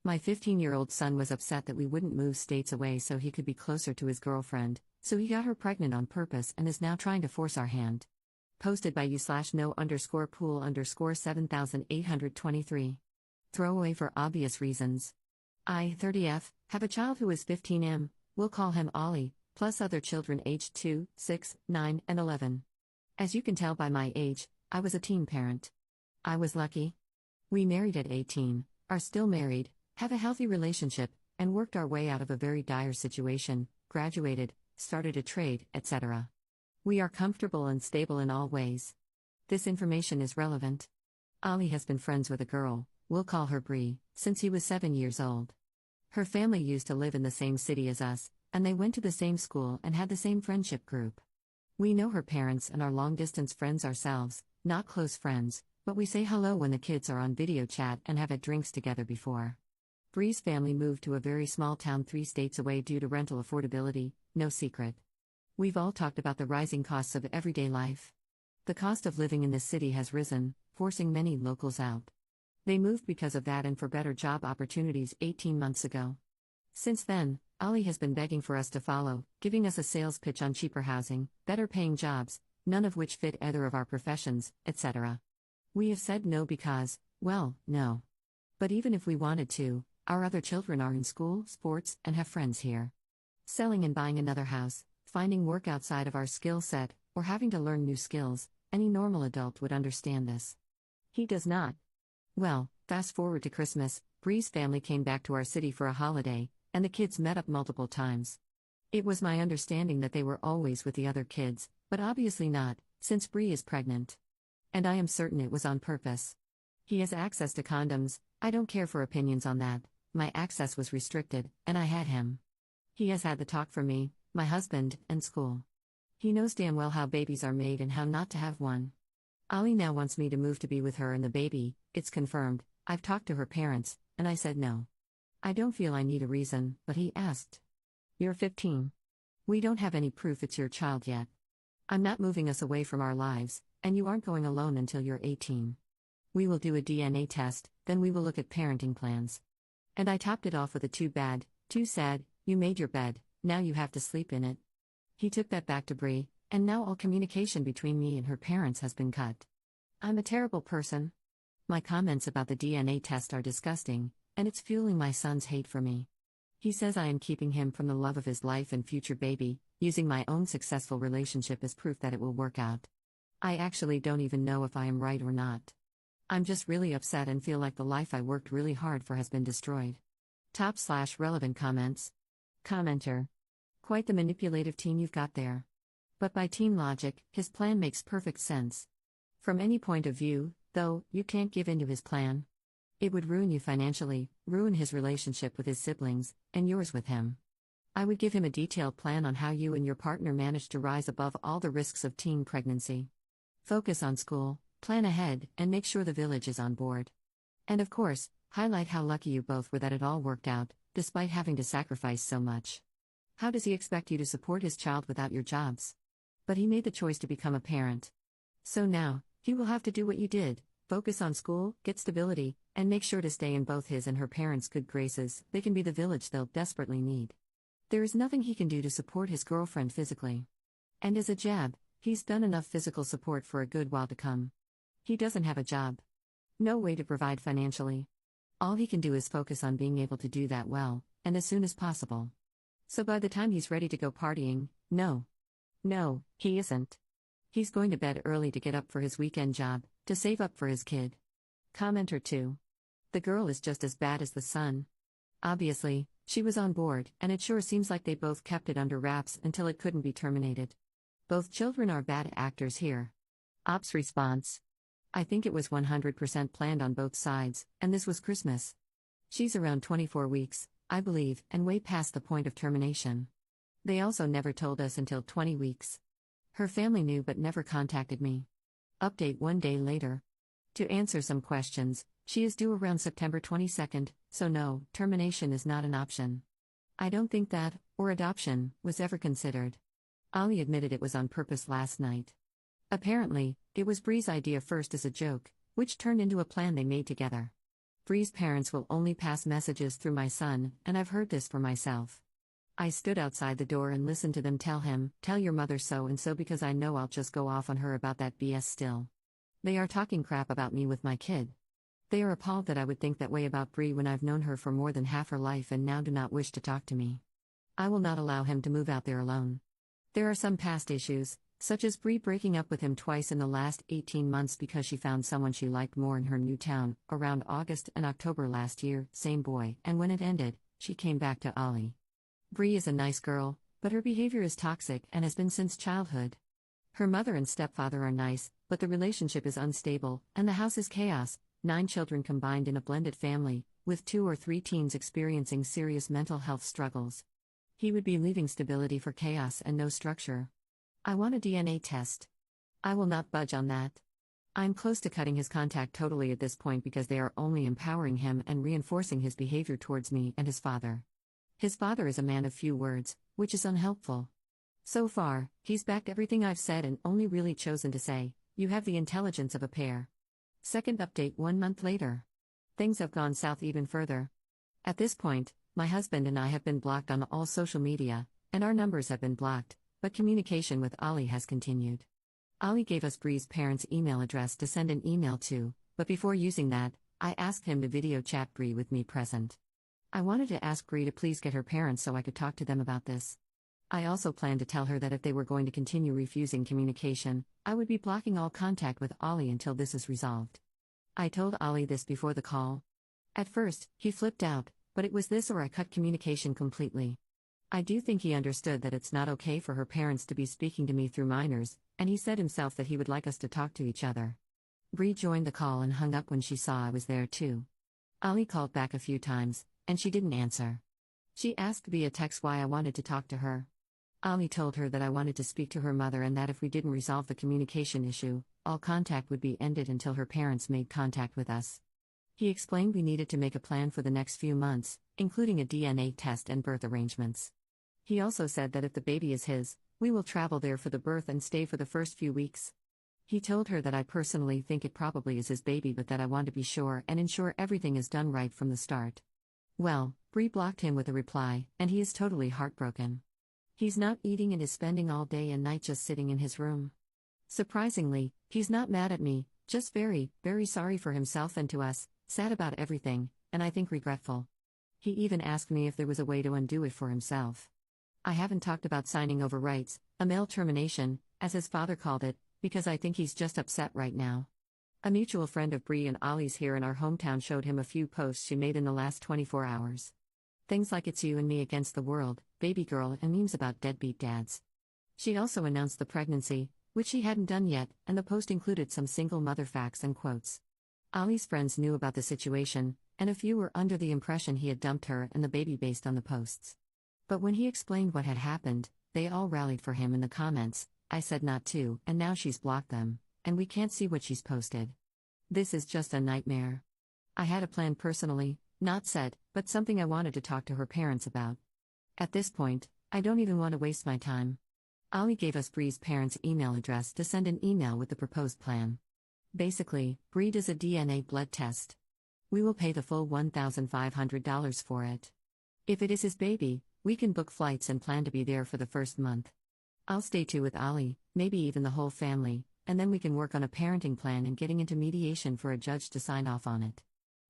My 15-year-old son was upset that we wouldn't move states away so he could be closer to his girlfriend, so he got her pregnant on purpose and is now trying to force our hand. Posted by you/no_pool_7823. Throwaway for obvious reasons. I, 30F, have a child who is 15M, we'll call him Ollie, plus other children aged 2, 6, 9, and 11. As you can tell by my age, I was a teen parent. I was lucky. We married at 18, are still married, have a healthy relationship, and worked our way out of a very dire situation, graduated, started a trade, etc. We are comfortable and stable in all ways. This information is relevant. Ollie has been friends with a girl, we'll call her Bree, since he was 7 years old. Her family used to live in the same city as us, and they went to the same school and had the same friendship group. We know her parents and are long-distance friends ourselves, not close friends, but we say hello when the kids are on video chat and have had drinks together before. Bree's family moved to a very small town 3 states away due to rental affordability, no secret. We've all talked about the rising costs of everyday life. The cost of living in this city has risen, forcing many locals out. They moved because of that and for better job opportunities 18 months ago. Since then, Ollie has been begging for us to follow, giving us a sales pitch on cheaper housing, better paying jobs, none of which fit either of our professions, etc. We have said no because, well, no. But even if we wanted to, our other children are in school, sports, and have friends here. Selling and buying another house, finding work outside of our skill set, or having to learn new skills, any normal adult would understand this. He does not. Well, fast forward to Christmas, Bree's family came back to our city for a holiday, and the kids met up multiple times. It was my understanding that they were always with the other kids, but obviously not, since Bree is pregnant. And I am certain it was on purpose. He has access to condoms, I don't care for opinions on that, my access was restricted, and I had him. He has had the talk for me, my husband, and school. He knows damn well how babies are made and how not to have one. Ollie now wants me to move to be with her and the baby, it's confirmed, I've talked to her parents, and I said no. I don't feel I need a reason, but he asked. You're 15. We don't have any proof it's your child yet. I'm not moving us away from our lives, and you aren't going alone until you're 18. We will do a DNA test, then we will look at parenting plans. And I topped it off with a too bad, too sad, you made your bed, now you have to sleep in it. He took that back to Bree, and now all communication between me and her parents has been cut. I'm a terrible person. My comments about the DNA test are disgusting, and it's fueling my son's hate for me. He says I am keeping him from the love of his life and future baby, using my own successful relationship as proof that it will work out. I actually don't even know if I am right or not. I'm just really upset and feel like the life I worked really hard for has been destroyed. Top/relevant comments. Commenter. Quite the manipulative teen you've got there. But by teen logic, his plan makes perfect sense. From any point of view, though, you can't give in to his plan. It would ruin you financially, ruin his relationship with his siblings, and yours with him. I would give him a detailed plan on how you and your partner managed to rise above all the risks of teen pregnancy. Focus on school, plan ahead, and make sure the village is on board. And of course, highlight how lucky you both were that it all worked out, despite having to sacrifice so much. How does he expect you to support his child without your jobs? But he made the choice to become a parent. So now, he will have to do what you did, focus on school, get stability, and make sure to stay in both his and her parents' good graces. They can be the village they'll desperately need. There is nothing he can do to support his girlfriend physically. And as a jab, he's done enough physical support for a good while to come. He doesn't have a job. No way to provide financially. All he can do is focus on being able to do that well, and as soon as possible. So by the time he's ready to go partying, no, he isn't. He's going to bed early to get up for his weekend job, to save up for his kid. Commenter 2. The girl is just as bad as the son. Obviously, she was on board, and it sure seems like they both kept it under wraps until it couldn't be terminated. Both children are bad actors here. Ops response. I think it was 100% planned on both sides, and this was Christmas. She's around 24 weeks, I believe, and way past the point of termination. They also never told us until 20 weeks. Her family knew but never contacted me. Update 1 day later. To answer some questions, she is due around September 22nd, so no, termination is not an option. I don't think that, or adoption, was ever considered. Ollie admitted it was on purpose last night. Apparently, it was Bree's idea first as a joke, which turned into a plan they made together. Bree's parents will only pass messages through my son, and I've heard this for myself. I stood outside the door and listened to them tell him, "Tell your mother so and so," because I know I'll just go off on her about that BS still. They are talking crap about me with my kid. They are appalled that I would think that way about Bree when I've known her for more than half her life and now do not wish to talk to me. I will not allow him to move out there alone. There are some past issues, such as Bree breaking up with him twice in the last 18 months because she found someone she liked more in her new town, around August and October last year, same boy, and when it ended, she came back to Ollie. Bree is a nice girl, but her behavior is toxic and has been since childhood. Her mother and stepfather are nice, but the relationship is unstable, and the house is chaos, 9 children combined in a blended family, with 2 or 3 teens experiencing serious mental health struggles. He would be leaving stability for chaos and no structure. I want a DNA test. I will not budge on that. I'm close to cutting his contact totally at this point because they are only empowering him and reinforcing his behavior towards me and his father. His father is a man of few words, which is unhelpful. So far, he's backed everything I've said and only really chosen to say, "You have the intelligence of a pear." Second update 1 month later. Things have gone south even further. At this point, my husband and I have been blocked on all social media, and our numbers have been blocked, but communication with Ollie has continued. Ollie gave us Bree's parents' email address to send an email to, but before using that, I asked him to video chat Bree with me present. I wanted to ask Bree to please get her parents so I could talk to them about this. I also planned to tell her that if they were going to continue refusing communication, I would be blocking all contact with Ollie until this is resolved. I told Ollie this before the call. At first, he flipped out, but it was this or I cut communication completely. I do think he understood that it's not okay for her parents to be speaking to me through minors, and he said himself that he would like us to talk to each other. Bree joined the call and hung up when she saw I was there too. Ollie called back a few times, and she didn't answer. She asked via text why I wanted to talk to her. Ollie told her that I wanted to speak to her mother and that if we didn't resolve the communication issue, all contact would be ended until her parents made contact with us. He explained we needed to make a plan for the next few months, including a DNA test and birth arrangements. He also said that if the baby is his, we will travel there for the birth and stay for the first few weeks. He told her that I personally think it probably is his baby but that I want to be sure and ensure everything is done right from the start. Well, Bree blocked him with a reply, and he is totally heartbroken. He's not eating and is spending all day and night just sitting in his room. Surprisingly, he's not mad at me, just very, very sorry for himself and to us, sad about everything, and I think regretful. He even asked me if there was a way to undo it for himself. I haven't talked about signing over rights, a male termination, as his father called it, because I think he's just upset right now. A mutual friend of Bree and Ollie's here in our hometown showed him a few posts she made in the last 24 hours. Things like "it's you and me against the world," baby girl, and memes about deadbeat dads. She also announced the pregnancy, which she hadn't done yet, and the post included some single mother facts and quotes. Ollie's friends knew about the situation, and a few were under the impression he had dumped her and the baby based on the posts. But when he explained what had happened, they all rallied for him in the comments. I said not to, and now she's blocked them, and we can't see what she's posted. This is just a nightmare. I had a plan personally, not set, but something I wanted to talk to her parents about. At this point, I don't even want to waste my time. Ollie gave us Bree's parents' email address to send an email with the proposed plan. Basically, Bree does a DNA blood test. We will pay the full $1,500 for it. If it is his baby, we can book flights and plan to be there for the first month. I'll stay too with Ollie, maybe even the whole family, and then we can work on a parenting plan and getting into mediation for a judge to sign off on it.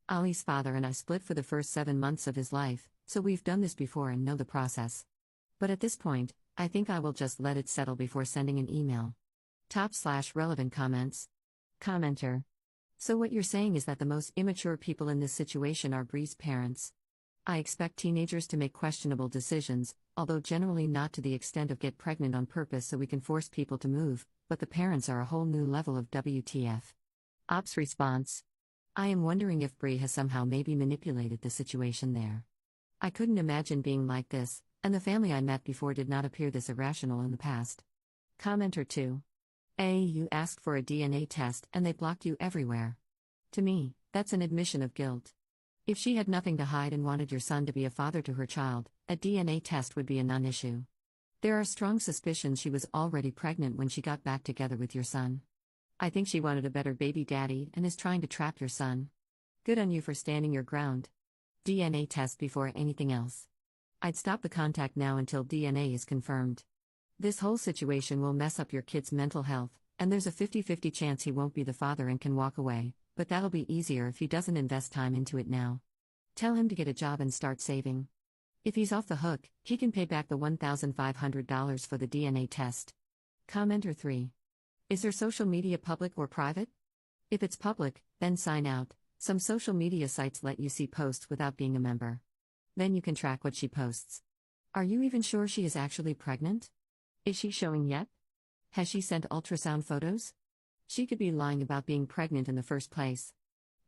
Ollie's father and I split for the first 7 months of his life, so we've done this before and know the process. But at this point, I think I will just let it settle before sending an email. Top/relevant comments. Commenter. So what you're saying is that the most immature people in this situation are Bree's parents. I expect teenagers to make questionable decisions, although generally not to the extent of get pregnant on purpose so we can force people to move, but the parents are a whole new level of WTF. Ops response. I am wondering if Bree has somehow maybe manipulated the situation there. I couldn't imagine being like this, and the family I met before did not appear this irrational in the past. Commenter 2. You asked for a DNA test and they blocked you everywhere. To me, that's an admission of guilt. If she had nothing to hide and wanted your son to be a father to her child, a DNA test would be a non-issue. There are strong suspicions she was already pregnant when she got back together with your son. I think she wanted a better baby daddy and is trying to trap your son. Good on you for standing your ground. DNA test before anything else. I'd stop the contact now until DNA is confirmed. This whole situation will mess up your kid's mental health, and there's a 50-50 chance he won't be the father and can walk away, but that'll be easier if he doesn't invest time into it now. Tell him to get a job and start saving. If he's off the hook, he can pay back the $1,500 for the DNA test. Commenter 3. Is her social media public or private? If it's public, then sign out. Some social media sites let you see posts without being a member. Then you can track what she posts. Are you even sure she is actually pregnant? Is she showing yet? Has she sent ultrasound photos? She could be lying about being pregnant in the first place.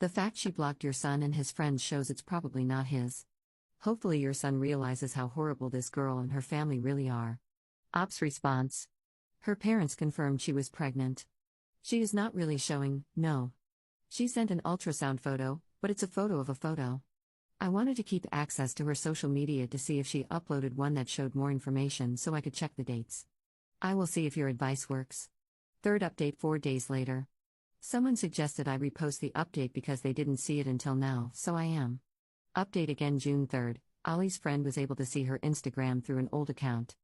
The fact she blocked your son and his friends shows it's probably not his. Hopefully your son realizes how horrible this girl and her family really are. Ops response. Her parents confirmed she was pregnant. She is not really showing, no. She sent an ultrasound photo, but it's a photo of a photo. I wanted to keep access to her social media to see if she uploaded one that showed more information so I could check the dates. I will see if your advice works. Third update 4 days later. Someone suggested I repost the update because they didn't see it until now, so I am. Update again June 3rd. Ollie's friend was able to see her Instagram through an old account.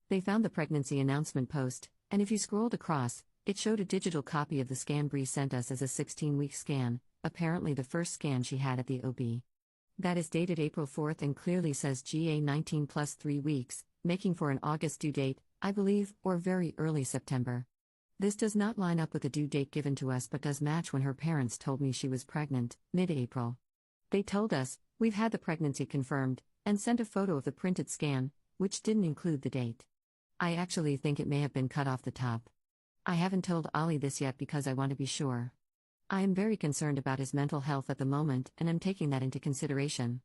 They found the pregnancy announcement post, and if you scrolled across, it showed a digital copy of the scan Bree sent us as a 16-week scan, apparently the first scan she had at the OB. That is dated April 4th and clearly says GA19 plus 3 weeks, making for an August due date, I believe, or very early September. This does not line up with the due date given to us but does match when her parents told me she was pregnant, mid-April. They told us, we've had the pregnancy confirmed, and sent a photo of the printed scan, which didn't include the date. I actually think it may have been cut off the top. I haven't told Ollie this yet because I want to be sure. I am very concerned about his mental health at the moment and am taking that into consideration.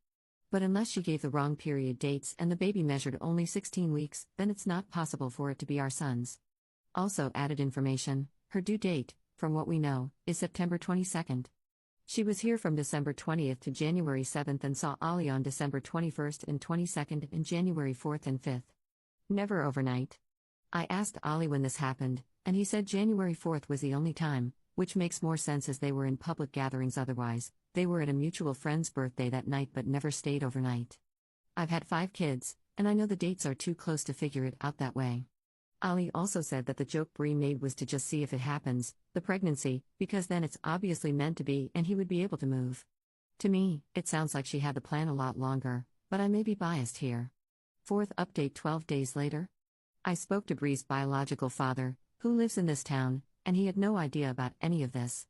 But unless she gave the wrong period dates and the baby measured only 16 weeks, then it's not possible for it to be our son's. Also added information, her due date, from what we know, is September 22nd. She was here from December 20th to January 7th and saw Ollie on December 21st and 22nd and January 4th and 5th. Never overnight. I asked Ollie when this happened, and he said January 4th was the only time, which makes more sense as they were in public gatherings otherwise. They were at a mutual friend's birthday that night but never stayed overnight. I've had 5 kids, and I know the dates are too close to figure it out that way. Ollie also said that the joke Bree made was to just see if it happens, the pregnancy, because then it's obviously meant to be and he would be able to move. To me, it sounds like she had the plan a lot longer, but I may be biased here. Fourth update 12 days later. I spoke to Bree's biological father, who lives in this town, and he had no idea about any of this.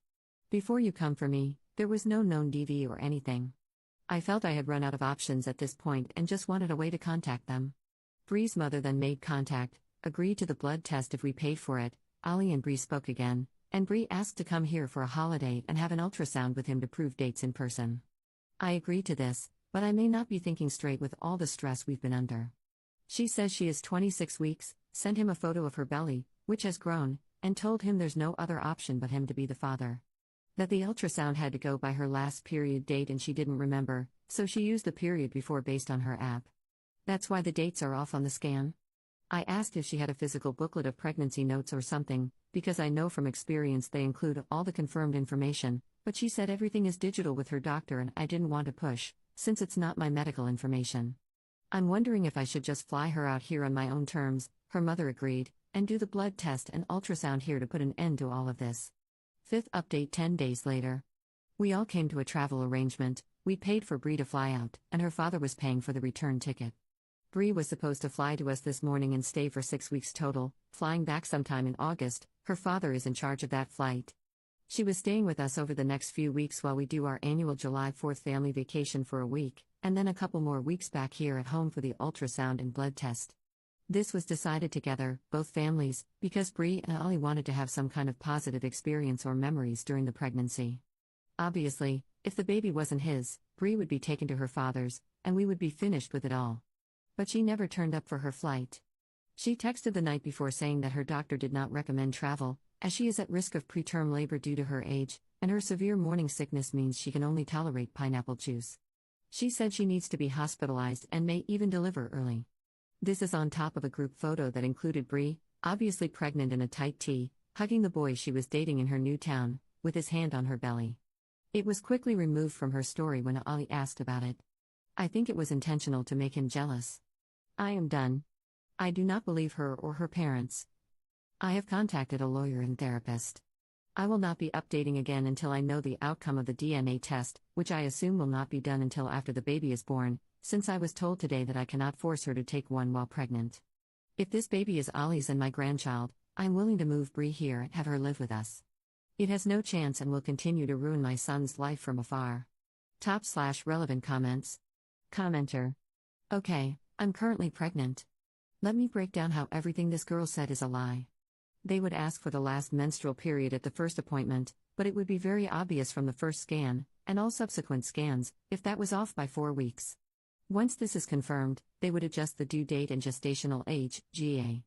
Before you come for me, there was no known DV or anything. I felt I had run out of options at this point and just wanted a way to contact them. Bree's mother then made contact, agreed to the blood test if we paid for it. Ollie and Bree spoke again, and Bree asked to come here for a holiday and have an ultrasound with him to prove dates in person. I agreed to this, but I may not be thinking straight with all the stress we've been under. She says she is 26 weeks, sent him a photo of her belly, which has grown, and told him there's no other option but him to be the father. That the ultrasound had to go by her last period date and she didn't remember, so she used the period before based on her app. That's why the dates are off on the scan. I asked if she had a physical booklet of pregnancy notes or something, because I know from experience they include all the confirmed information, but she said everything is digital with her doctor and I didn't want to push, since it's not my medical information. I'm wondering if I should just fly her out here on my own terms. Her mother agreed, and do the blood test and ultrasound here to put an end to all of this. Fifth update 10 days later. We all came to a travel arrangement. We paid for Bree to fly out, and her father was paying for the return ticket. Bree was supposed to fly to us this morning and stay for 6 weeks total, flying back sometime in August. Her father is in charge of that flight. She was staying with us over the next few weeks while we do our annual July 4th family vacation for a week, and then a couple more weeks back here at home for the ultrasound and blood test. This was decided together, both families, because Bree and Ollie wanted to have some kind of positive experience or memories during the pregnancy. Obviously, if the baby wasn't his, Bree would be taken to her father's, and we would be finished with it all. But she never turned up for her flight. She texted the night before saying that her doctor did not recommend travel, as she is at risk of preterm labor due to her age, and her severe morning sickness means she can only tolerate pineapple juice. She said she needs to be hospitalized and may even deliver early. This is on top of a group photo that included Bree, obviously pregnant in a tight tee, hugging the boy she was dating in her new town, with his hand on her belly. It was quickly removed from her story when Ali asked about it. I think it was intentional to make him jealous. I am done. I do not believe her or her parents. I have contacted a lawyer and therapist. I will not be updating again until I know the outcome of the DNA test, which I assume will not be done until after the baby is born, since I was told today that I cannot force her to take one while pregnant. If this baby is Ollie's and my grandchild, I am willing to move Bree here and have her live with us. It has no chance and will continue to ruin my son's life from afar. Top/relevant comments. Commenter. Okay, I'm currently pregnant. Let me break down how everything this girl said is a lie. They would ask for the last menstrual period at the first appointment, but it would be very obvious from the first scan, and all subsequent scans, if that was off by 4 weeks. Once this is confirmed, they would adjust the due date and gestational age, GA.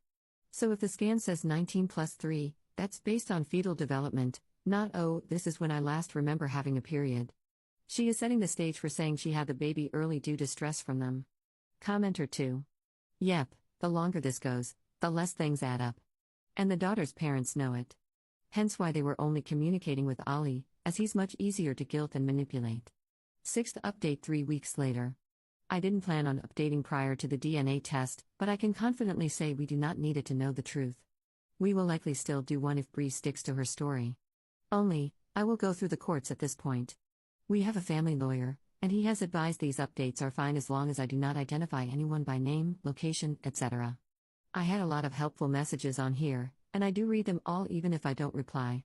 So if the scan says 19 plus 3, that's based on fetal development, not oh, this is when I last remember having a period. She is setting the stage for saying she had the baby early due to stress from them. Commenter 2. Yep, the longer this goes, the less things add up. And the daughter's parents know it. Hence why they were only communicating with Ali, as he's much easier to guilt and manipulate. 6th update 3 weeks later. I didn't plan on updating prior to the DNA test, but I can confidently say we do not need it to know the truth. We will likely still do one if Bree sticks to her story. Only, I will go through the courts at this point. We have a family lawyer, and he has advised these updates are fine as long as I do not identify anyone by name, location, etc. I had a lot of helpful messages on here, and I do read them all even if I don't reply.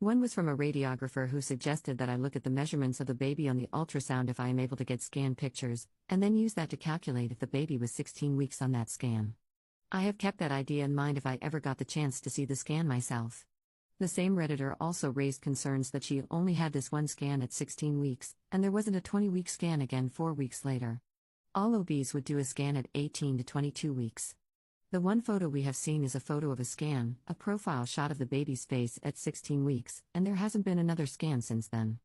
One was from a radiographer who suggested that I look at the measurements of the baby on the ultrasound if I am able to get scan pictures, and then use that to calculate if the baby was 16 weeks on that scan. I have kept that idea in mind if I ever got the chance to see the scan myself. The same Redditor also raised concerns that she only had this one scan at 16 weeks, and there wasn't a 20-week scan again 4 weeks later. All OBs would do a scan at 18 to 22 weeks. The one photo we have seen is a photo of a scan, a profile shot of the baby's face at 16 weeks, and there hasn't been another scan since then.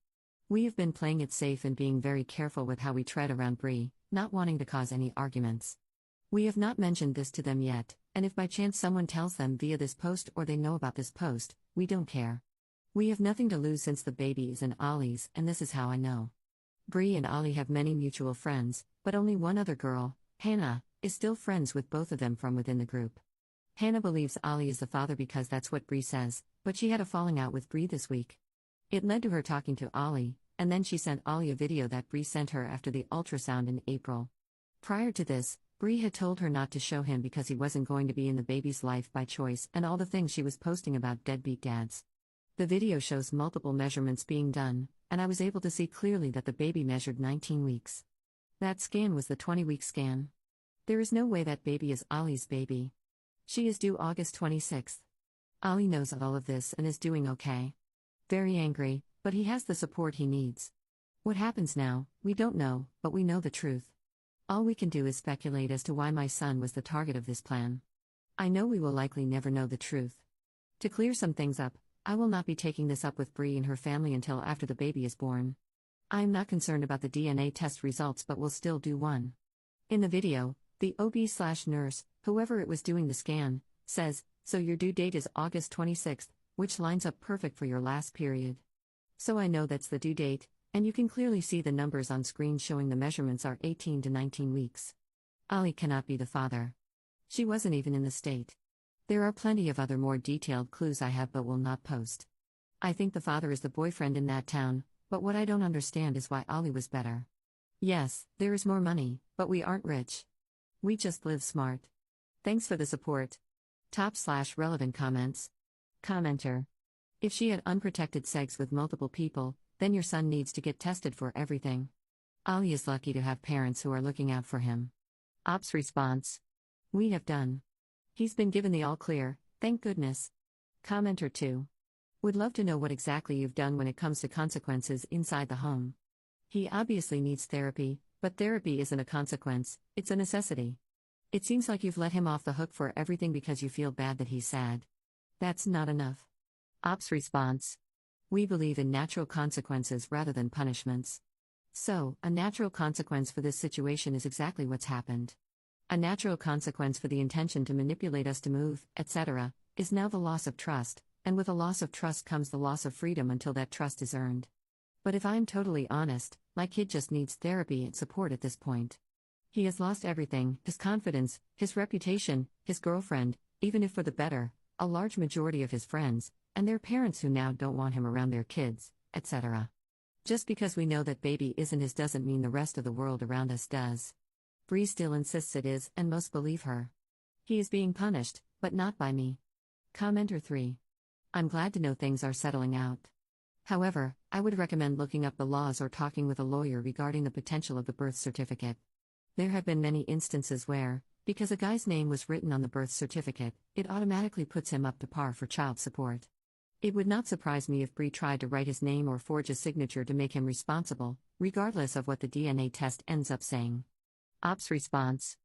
We have been playing it safe and being very careful with how we tread around Bree, not wanting to cause any arguments. We have not mentioned this to them yet, and if by chance someone tells them via this post or they know about this post, we don't care. We have nothing to lose since the baby is in Ollie's, and this is how I know. Bree and Ollie have many mutual friends, but only one other girl, Hannah, is still friends with both of them from within the group. Hannah believes Ollie is the father because that's what Bree says, but she had a falling out with Bree this week. It led to her talking to Ollie, and then she sent Ollie a video that Bree sent her after the ultrasound in April. Prior to this, Bree had told her not to show him because he wasn't going to be in the baby's life by choice and all the things she was posting about deadbeat dads. The video shows multiple measurements being done, and I was able to see clearly that the baby measured 19 weeks. That scan was the 20-week scan. There is no way that baby is Ollie's baby. She is due August 26th. Ollie knows all of this and is doing okay. Very angry, but he has the support he needs. What happens now, we don't know, but we know the truth. All we can do is speculate as to why my son was the target of this plan. I know we will likely never know the truth. To clear some things up, I will not be taking this up with Bree and her family until after the baby is born. I am not concerned about the DNA test results but will still do one. In the video, the OB/nurse, whoever it was doing the scan, says, "So your due date is August 26th, which lines up perfect for your last period." So I know that's the due date, and you can clearly see the numbers on screen showing the measurements are 18 to 19 weeks. Ollie cannot be the father. She wasn't even in the state. There are plenty of other more detailed clues I have but will not post. I think the father is the boyfriend in that town, but what I don't understand is why Ollie was better. Yes, there is more money, but we aren't rich. We just live smart. Thanks for the support. Top/relevant comments. Commenter. If she had unprotected sex with multiple people, then your son needs to get tested for everything. Ollie is lucky to have parents who are looking out for him. Ops response. We have done. He's been given the all clear, thank goodness. Commenter 2. Would love to know what exactly you've done when it comes to consequences inside the home. He obviously needs therapy, but therapy isn't a consequence, it's a necessity. It seems like you've let him off the hook for everything because you feel bad that he's sad. That's not enough. Ops response. We believe in natural consequences rather than punishments. So, a natural consequence for this situation is exactly what's happened. A natural consequence for the intention to manipulate us to move, etc., is now the loss of trust, and with a loss of trust comes the loss of freedom until that trust is earned. But if I'm totally honest, my kid just needs therapy and support at this point. He has lost everything: his confidence, his reputation, his girlfriend, even if for the better, a large majority of his friends, and their parents who now don't want him around their kids, etc. Just because we know that baby isn't his doesn't mean the rest of the world around us does. Bree still insists it is, and most believe her. He is being punished, but not by me. Commenter 3. I'm glad to know things are settling out. However, I would recommend looking up the laws or talking with a lawyer regarding the potential of the birth certificate. There have been many instances where, because a guy's name was written on the birth certificate, it automatically puts him up to par for child support. It would not surprise me if Bree tried to write his name or forge a signature to make him responsible, regardless of what the DNA test ends up saying. Ops response.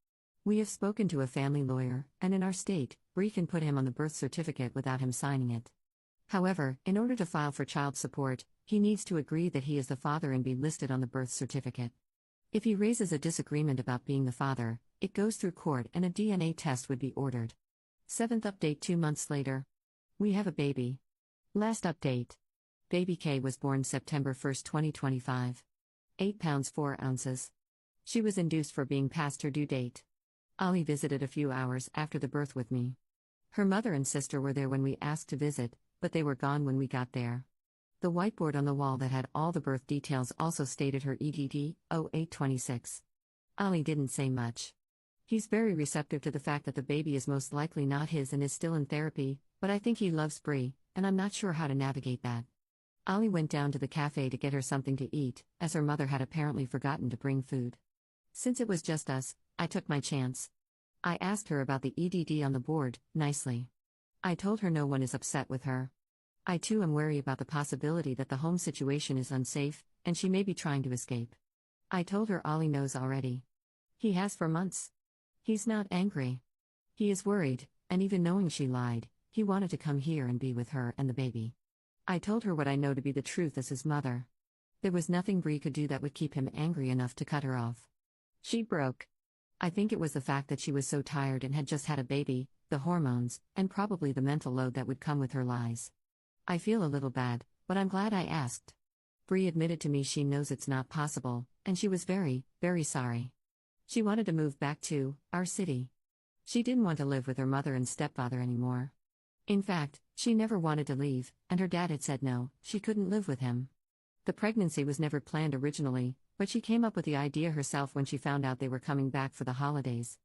We have spoken to a family lawyer, and in our state, Bree can put him on the birth certificate without him signing it. However, in order to file for child support, he needs to agree that he is the father and be listed on the birth certificate. If he raises a disagreement about being the father, it goes through court and a DNA test would be ordered. 7th update 2 months later. We have a baby. Last update. Baby K was born September 1, 2025. 8 pounds 4 ounces. She was induced for being past her due date. Ali visited a few hours after the birth with me. Her mother and sister were there when we asked to visit, but they were gone when we got there. The whiteboard on the wall that had all the birth details also stated her EDD, 0826. Ali didn't say much. He's very receptive to the fact that the baby is most likely not his and is still in therapy, but I think he loves Bree, and I'm not sure how to navigate that. Ali went down to the cafe to get her something to eat, as her mother had apparently forgotten to bring food. Since it was just us, I took my chance. I asked her about the EDD on the board, nicely. I told her no one is upset with her. I too am wary about the possibility that the home situation is unsafe, and she may be trying to escape. I told her Ali knows already. He has for months. He's not angry. He is worried, and even knowing she lied, he wanted to come here and be with her and the baby. I told her what I know to be the truth as his mother. There was nothing Bree could do that would keep him angry enough to cut her off. She broke. I think it was the fact that she was so tired and had just had a baby, the hormones, and probably the mental load that would come with her lies. I feel a little bad, but I'm glad I asked. Bree admitted to me she knows it's not possible, and she was very, very sorry. She wanted to move back to our city. She didn't want to live with her mother and stepfather anymore. In fact, she never wanted to leave, and her dad had said no, she couldn't live with him. The pregnancy was never planned originally, but she came up with the idea herself when she found out they were coming back for the holidays.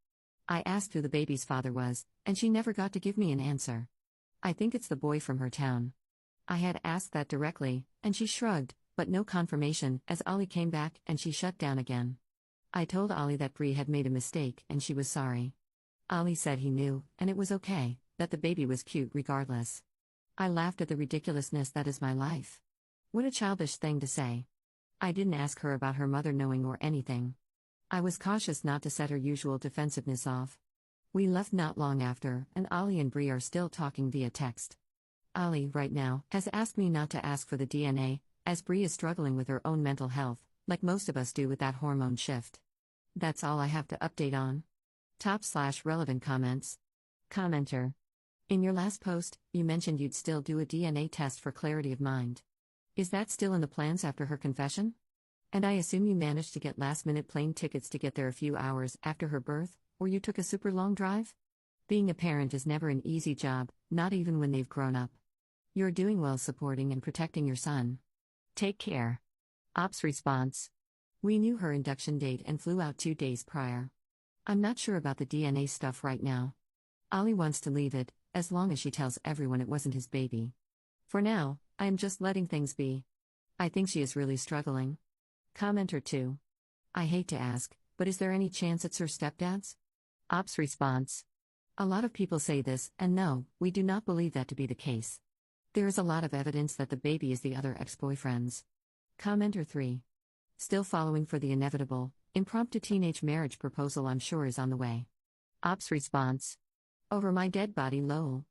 I asked who the baby's father was, and she never got to give me an answer. I think it's the boy from her town. I had asked that directly, and she shrugged, but no confirmation, as Ali came back and she shut down again. I told Ali that Bree had made a mistake and she was sorry. Ali said he knew, and it was okay, that the baby was cute regardless. I laughed at the ridiculousness that is my life. What a childish thing to say. I didn't ask her about her mother knowing or anything. I was cautious not to set her usual defensiveness off. We left not long after, and Ali and Bree are still talking via text. Ali, right now, has asked me not to ask for the DNA, as Bree is struggling with her own mental health, like most of us do with that hormone shift. That's all I have to update on. Top/relevant comments. Commenter. In your last post, you mentioned you'd still do a DNA test for clarity of mind. Is that still in the plans after her confession? And I assume you managed to get last-minute plane tickets to get there a few hours after her birth, or you took a super long drive? Being a parent is never an easy job, not even when they've grown up. You're doing well supporting and protecting your son. Take care. Ops response. We knew her induction date and flew out 2 days prior. I'm not sure about the DNA stuff right now. Ali wants to leave it, as long as she tells everyone it wasn't his baby. For now, I am just letting things be. I think she is really struggling. Commenter 2. I hate to ask, but is there any chance it's her stepdad's? Ops response. A lot of people say this, and no, we do not believe that to be the case. There is a lot of evidence that the baby is the other ex-boyfriend's. Commenter 3. Still following for the inevitable, impromptu teenage marriage proposal I'm sure is on the way. Ops response. Over my dead body lol.